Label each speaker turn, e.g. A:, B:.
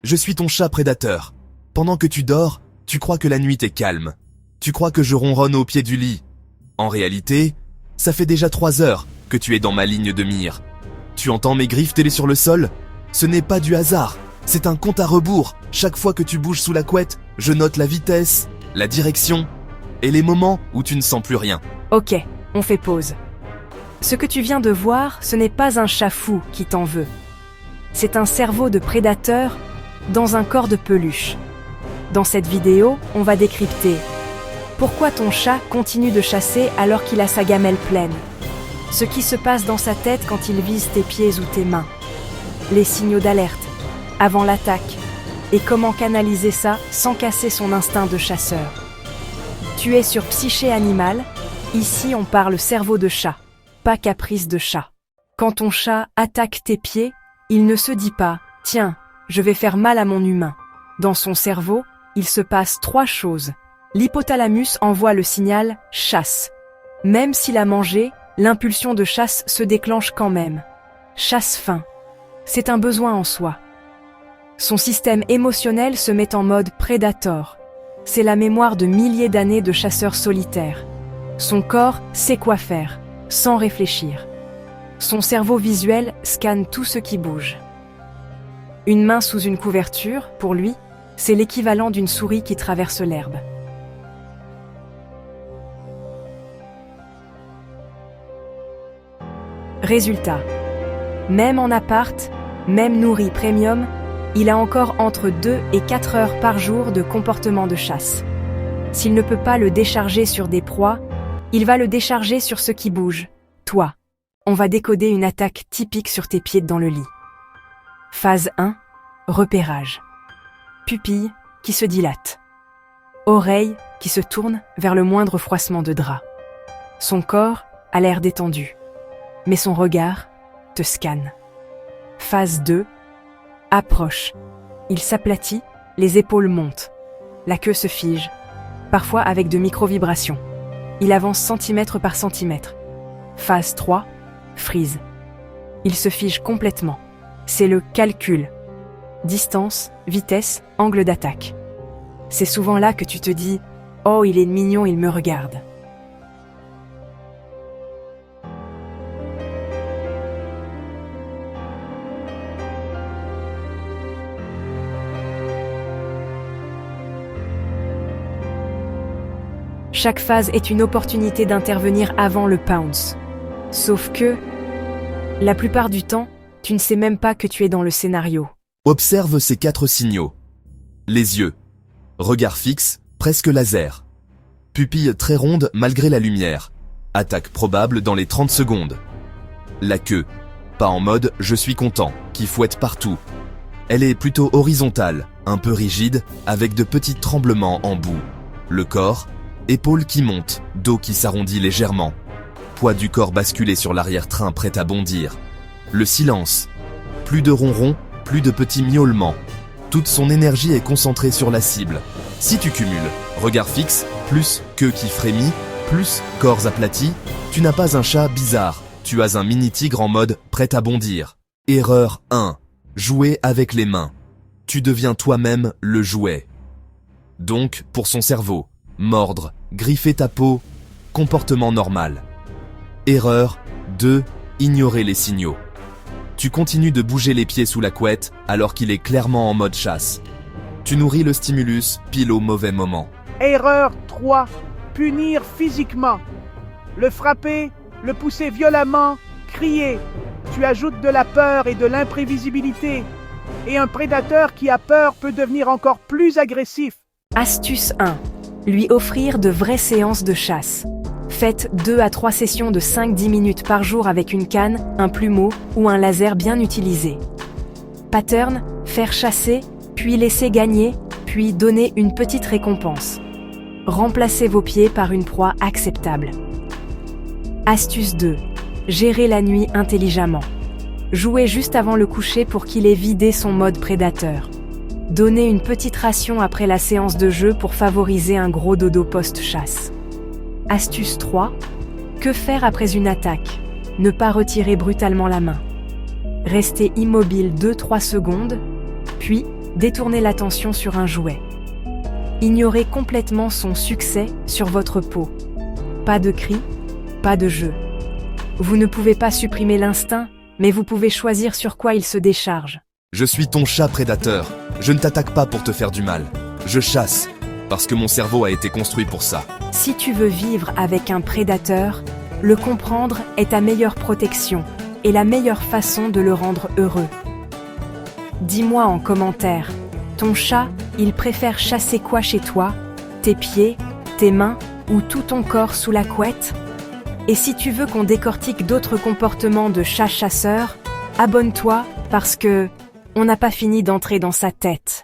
A: Je suis ton chat prédateur. Pendant que tu dors, tu crois que la nuit est calme. Tu crois que je ronronne au pied du lit. En réalité, ça fait déjà 3 heures que tu es dans ma ligne de mire. Tu entends mes griffes télé sur le sol? Ce n'est pas du hasard, c'est un compte à rebours. Chaque fois que tu bouges sous la couette, je note la vitesse, la direction et les moments où tu ne sens plus rien.
B: Ok, on fait pause. Ce que tu viens de voir, ce n'est pas un chat fou qui t'en veut. C'est un cerveau de prédateur dans un corps de peluche. Dans cette vidéo, on va décrypter pourquoi ton chat continue de chasser alors qu'il a sa gamelle pleine, ce qui se passe dans sa tête quand il vise tes pieds ou tes mains, les signaux d'alerte avant l'attaque et comment canaliser ça sans casser son instinct de chasseur. Tu es sur Psyché Animal, ici on parle cerveau de chat, pas caprice de chat. Quand ton chat attaque tes pieds, il ne se dit pas « Tiens, je vais faire mal à mon humain ». Dans son cerveau, il se passe 3 choses. L'hypothalamus envoie le signal « chasse ». Même s'il a mangé, l'impulsion de chasse se déclenche quand même. Chasse-faim. C'est un besoin en soi. Son système émotionnel se met en mode prédateur. C'est la mémoire de milliers d'années de chasseurs solitaires. Son corps sait quoi faire, sans réfléchir. Son cerveau visuel scanne tout ce qui bouge. Une main sous une couverture, pour lui, c'est l'équivalent d'une souris qui traverse l'herbe. Résultat. Même en appart, même nourri premium, il a encore entre 2 et 4 heures par jour de comportement de chasse. S'il ne peut pas le décharger sur des proies, il va le décharger sur ce qui bouge, toi. On va décoder une attaque typique sur tes pieds dans le lit. Phase 1. Repérage. Pupille qui se dilate. Oreille qui se tourne vers le moindre froissement de drap. Son corps a l'air détendu, mais son regard te scanne. Phase 2. Approche. Il s'aplatit, les épaules montent. La queue se fige, parfois avec de micro-vibrations. Il avance centimètre par centimètre. Phase 3. Freeze. Il se fige complètement. C'est le calcul. Distance, vitesse, angle d'attaque. C'est souvent là que tu te dis « Oh, il est mignon, il me regarde ». Chaque phase est une opportunité d'intervenir avant le pounce. Sauf que, la plupart du temps, tu ne sais même pas que tu es dans le scénario.
A: Observe ces 4 signaux. Les yeux. Regard fixe, presque laser. Pupille très ronde malgré la lumière. Attaque probable dans les 30 secondes. La queue. Pas en mode « je suis content », qui fouette partout. Elle est plutôt horizontale, un peu rigide, avec de petits tremblements en bout. Le corps. Épaules qui montent, dos qui s'arrondit légèrement. Poids du corps basculé sur l'arrière-train prêt à bondir. Le silence. Plus de ronron, plus de petits miaulements. Toute son énergie est concentrée sur la cible. Si tu cumules regard fixe, plus queue qui frémit, plus corps aplatis, tu n'as pas un chat bizarre, tu as un mini-tigre en mode prêt à bondir. Erreur 1. Jouer avec les mains. Tu deviens toi-même le jouet. Donc, pour son cerveau, mordre, griffer ta peau, comportement normal. Erreur 2. Ignorer les signaux. Tu continues de bouger les pieds sous la couette alors qu'il est clairement en mode chasse. Tu nourris le stimulus pile au mauvais moment.
C: Erreur 3. Punir physiquement. Le frapper, le pousser violemment, crier. Tu ajoutes de la peur et de l'imprévisibilité. Et un prédateur qui a peur peut devenir encore plus agressif.
B: Astuce 1. Lui offrir de vraies séances de chasse. Faites 2 à 3 sessions de 5-10 minutes par jour avec une canne, un plumeau ou un laser bien utilisé. Pattern, faire chasser, puis laisser gagner, puis donner une petite récompense. Remplacez vos pieds par une proie acceptable. Astuce 2. Gérer la nuit intelligemment. Jouez juste avant le coucher pour qu'il ait vidé son mode prédateur. Donnez une petite ration après la séance de jeu pour favoriser un gros dodo post-chasse. Astuce 3. Que faire après une attaque? Ne pas retirer brutalement la main. Restez immobile 2-3 secondes, puis détournez l'attention sur un jouet. Ignorez complètement son succès sur votre peau. Pas de cri, pas de jeu. Vous ne pouvez pas supprimer l'instinct, mais vous pouvez choisir sur quoi il se décharge.
A: Je suis ton chat prédateur. Je ne t'attaque pas pour te faire du mal. Je chasse, parce que mon cerveau a été construit pour ça.
B: Si tu veux vivre avec un prédateur, le comprendre est ta meilleure protection et la meilleure façon de le rendre heureux. Dis-moi en commentaire, ton chat, il préfère chasser quoi chez toi? Tes pieds, tes mains ou tout ton corps sous la couette? Et si tu veux qu'on décortique d'autres comportements de chat chasseur, abonne-toi parce que on n'a pas fini d'entrer dans sa tête.